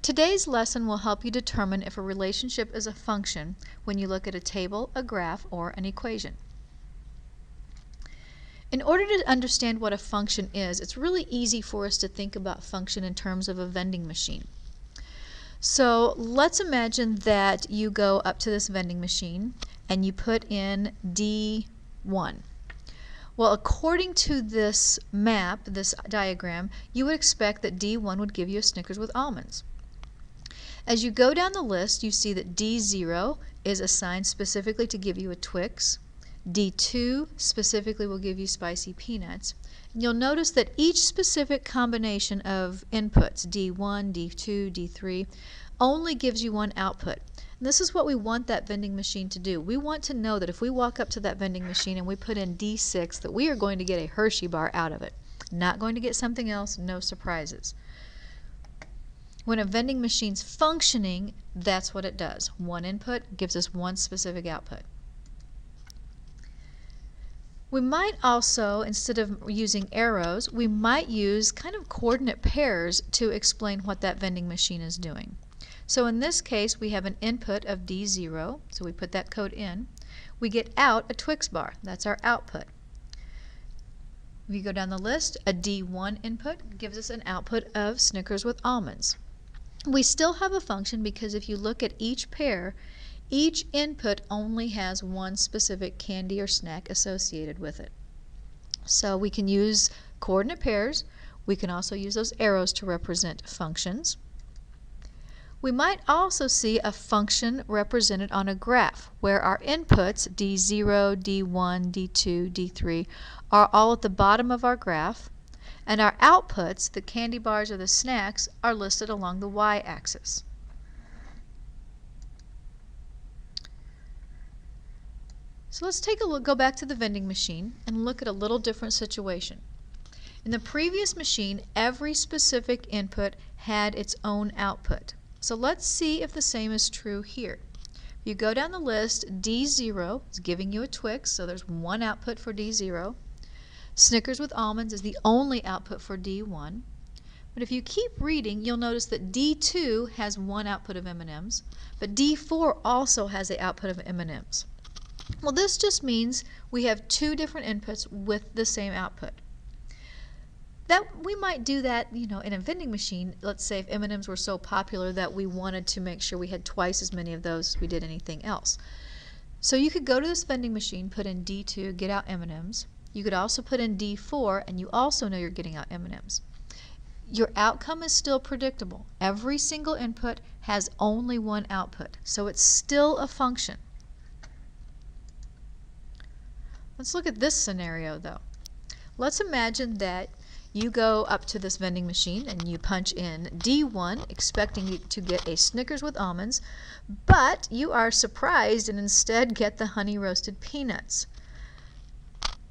Today's lesson will help you determine if a relationship is a function when you look at a table, a graph, or an equation. In order to understand what a function is, it's really easy for us to think about function in terms of a vending machine. So let's imagine that you go up to this vending machine and you put in D1. Well, according to this map, this diagram, you would expect that D1 would give you a Snickers with almonds. As you go down the list, you see that D0 is assigned specifically to give you a Twix. D2 specifically will give you spicy peanuts. And you'll notice that each specific combination of inputs, D1, D2, D3, only gives you one output. And this is what we want that vending machine to do. We want to know that if we walk up to that vending machine and we put in D6, that we are going to get a Hershey bar out of it. Not going to get something else, no surprises. When a vending machine's functioning, that's what it does. One input gives us one specific output. We might also, instead of using arrows, we might use kind of coordinate pairs to explain what that vending machine is doing. So in this case, we have an input of D0, so we put that code in. We get out a Twix bar, that's our output. If you go down the list, a D1 input gives us an output of Snickers with almonds. We still have a function because if you look at each pair, each input only has one specific candy or snack associated with it. So we can use coordinate pairs. We can also use those arrows to represent functions. We might also see a function represented on a graph where our inputs, D0, D1, D2, D3, are all at the bottom of our graph, and our outputs, the candy bars or the snacks, are listed along the y-axis. So let's take a look, go back to the vending machine and look at a little different situation. In the previous machine, every specific input had its own output. So let's see if the same is true here. If you go down the list, D0 is giving you a Twix, so there's one output for D0. Snickers with almonds is the only output for D1. But if you keep reading, you'll notice that D2 has one output of M&Ms, but D4 also has the output of M&Ms. Well, this just means we have two different inputs with the same output. That we might do that, in a vending machine. Let's say if M&Ms were so popular that we wanted to make sure we had twice as many of those as we did anything else. So you could go to this vending machine, put in D2, get out M&Ms. You could also put in D4, and you also know you're getting out M&Ms. Your outcome is still predictable. Every single input has only one output, so it's still a function. Let's look at this scenario though. Let's imagine that you go up to this vending machine and you punch in D1 expecting to get a Snickers with almonds, but you are surprised and instead get the honey roasted peanuts.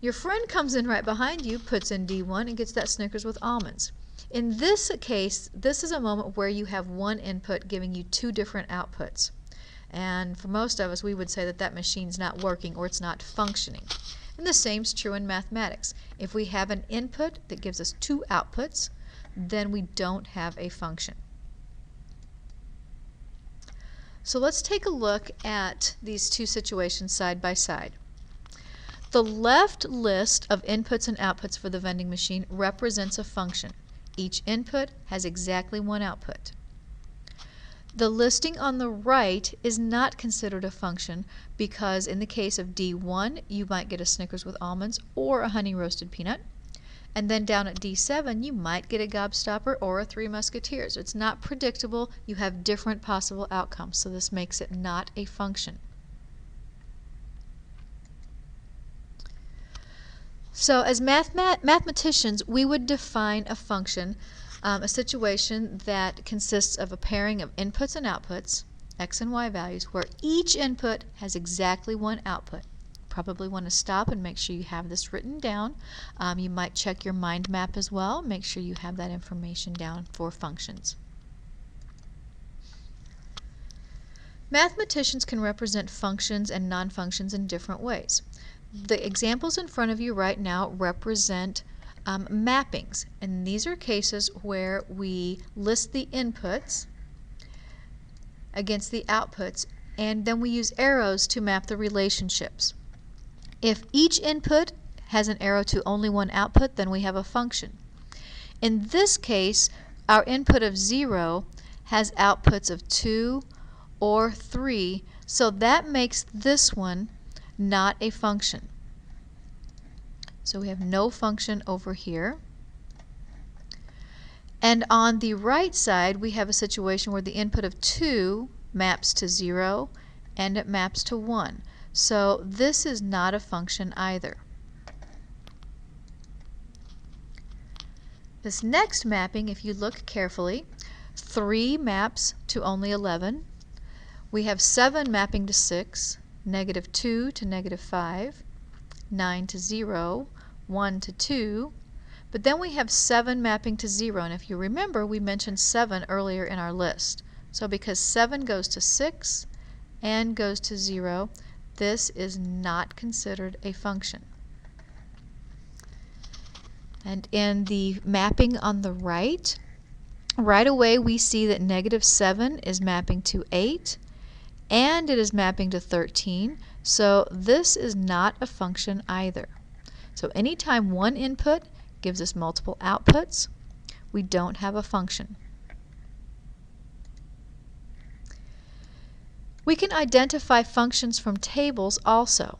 Your friend comes in right behind you, puts in D1 and gets that Snickers with almonds. In this case, this is a moment where you have one input giving you two different outputs. And for most of us, we would say that that machine's not working or it's not functioning. And the same is true in mathematics. If we have an input that gives us two outputs, then we don't have a function. So let's take a look at these two situations side by side. The left list of inputs and outputs for the vending machine represents a function. Each input has exactly one output. The listing on the right is not considered a function because in the case of D1, you might get a Snickers with almonds or a honey roasted peanut. And then down at D7, you might get a Gobstopper or a Three Musketeers. It's not predictable. You have different possible outcomes, so this makes it not a function. So as mathematicians, we would define a function, a situation that consists of a pairing of inputs and outputs, x and y values, where each input has exactly one output. Probably want to stop and make sure you have this written down. You might check your mind map as well. Make sure you have that information down for functions. Mathematicians can represent functions and non-functions in different ways. The examples in front of you right now represent mappings, and these are cases where we list the inputs against the outputs, and then we use arrows to map the relationships. If each input has an arrow to only one output, then we have a function. In this case, our input of 0 has outputs of 2 or 3, so that makes this one not a function. So we have no function over here. And on the right side, we have a situation where the input of 2 maps to 0 and it maps to 1. So this is not a function either. This next mapping, if you look carefully, 3 maps to only 11. We have 7 mapping to 6, -2 to -5, 9 to 0, 1 to 2. But then we have 7 mapping to 0, and if you remember, we mentioned 7 earlier in our list. So because 7 goes to 6 and goes to 0, this is not considered a function. And in the mapping on the right away we see that -7 is mapping to 8, and it is mapping to 13, so this is not a function either. So anytime one input gives us multiple outputs, we don't have a function. We can identify functions from tables also.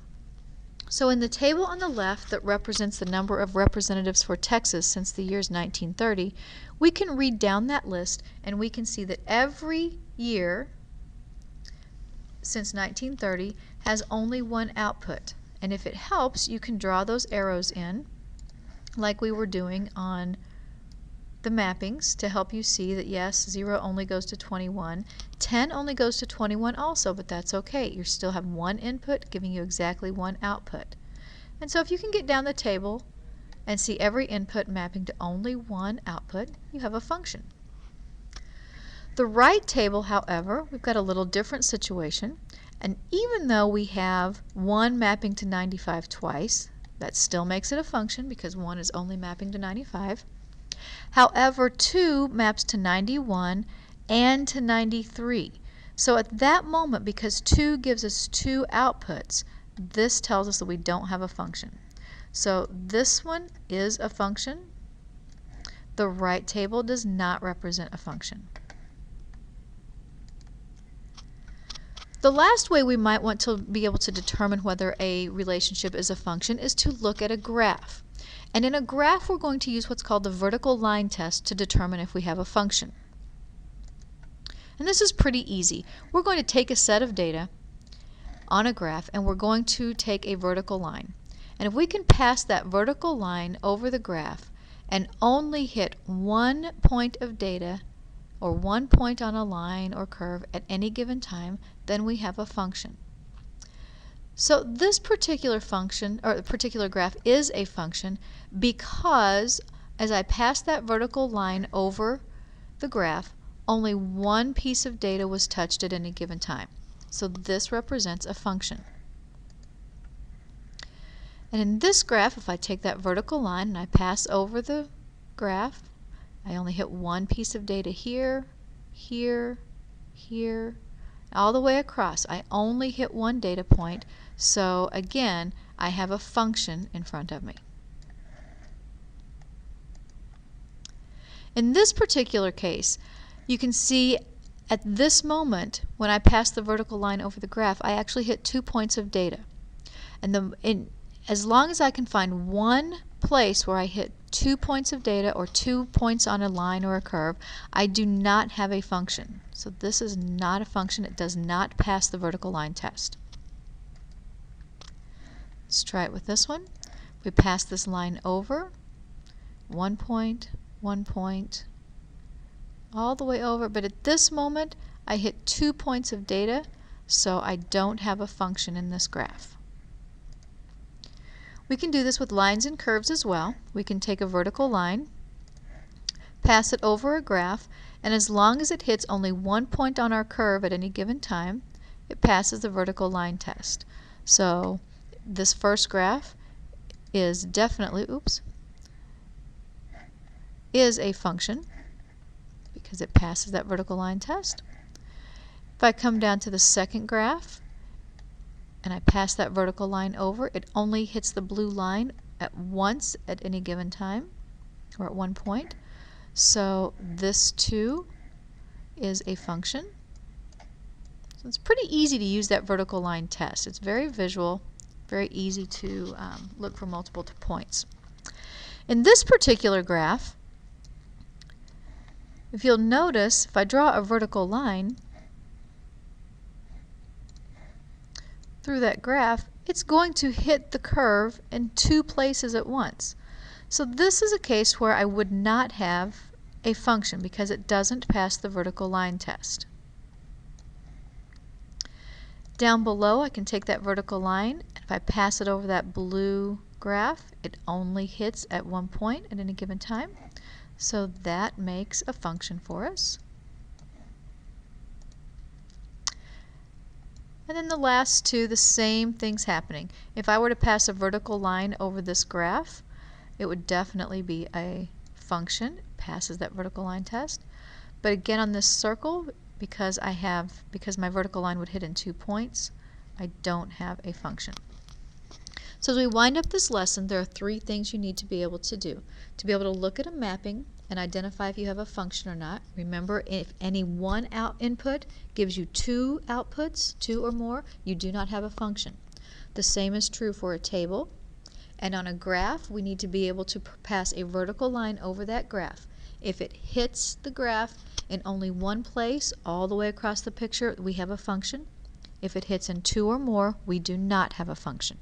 So in the table on the left that represents the number of representatives for Texas since the years 1930, we can read down that list and we can see that every year since 1930 has only one output. And if it helps, you can draw those arrows in like we were doing on the mappings to help you see that yes, 0 only goes to 21. 10 only goes to 21 also, but that's okay. You still have one input giving you exactly one output. And so if you can get down the table and see every input mapping to only one output, you have a function. The right table, however, we've got a little different situation. And even though we have 1 mapping to 95 twice, that still makes it a function because 1 is only mapping to 95. However, 2 maps to 91 and to 93. So at that moment, because 2 gives us 2 outputs, this tells us that we don't have a function. So this one is a function. The right table does not represent a function. The last way we might want to be able to determine whether a relationship is a function is to look at a graph. And in a graph, we're going to use what's called the vertical line test to determine if we have a function. And this is pretty easy. We're going to take a set of data on a graph and we're going to take a vertical line. And if we can pass that vertical line over the graph and only hit one point of data or one point on a line or curve at any given time, then we have a function. So this particular function, or particular graph, is a function because as I pass that vertical line over the graph, only one piece of data was touched at any given time. So this represents a function. And in this graph, if I take that vertical line and I pass over the graph, I only hit one piece of data here, here, here, all the way across. I only hit one data point, so again, I have a function in front of me. In this particular case, you can see at this moment, when I pass the vertical line over the graph, I actually hit 2 points of data. And as long as I can find one place where I hit 2 points of data or 2 points on a line or a curve, I do not have a function. So this is not a function. It does not pass the vertical line test. Let's try it with this one. We pass this line over, 1 point, 1 point, all the way over, but at this moment I hit 2 points of data, so I don't have a function in this graph. We can do this with lines and curves as well. We can take a vertical line, pass it over a graph, and as long as it hits only 1 point on our curve at any given time, it passes the vertical line test. So this first graph is definitely, is a function because it passes that vertical line test. If I come down to the second graph and I pass that vertical line over, it only hits the blue line at once at any given time, or at one point. So this too is a function. So it's pretty easy to use that vertical line test. It's very visual, very easy to look for multiple points. In this particular graph, if you'll notice, if I draw a vertical line through that graph, it's going to hit the curve in two places at once. So this is a case where I would not have a function because it doesn't pass the vertical line test. Down below, I can take that vertical line, and if I pass it over that blue graph, it only hits at one point at any given time. So that makes a function for us. And then the last two, the same thing's happening. If I were to pass a vertical line over this graph, it would definitely be a function. It passes that vertical line test. But again, on this circle, because my vertical line would hit in 2 points, I don't have a function. So as we wind up this lesson, there are 3 things you need to be able to do. To be able to look at a mapping and identify if you have a function or not. Remember, if any one input gives you 2 outputs, 2 or more, you do not have a function. The same is true for a table. And on a graph, we need to be able to pass a vertical line over that graph. If it hits the graph in only one place all the way across the picture, we have a function. If it hits in 2 or more, we do not have a function.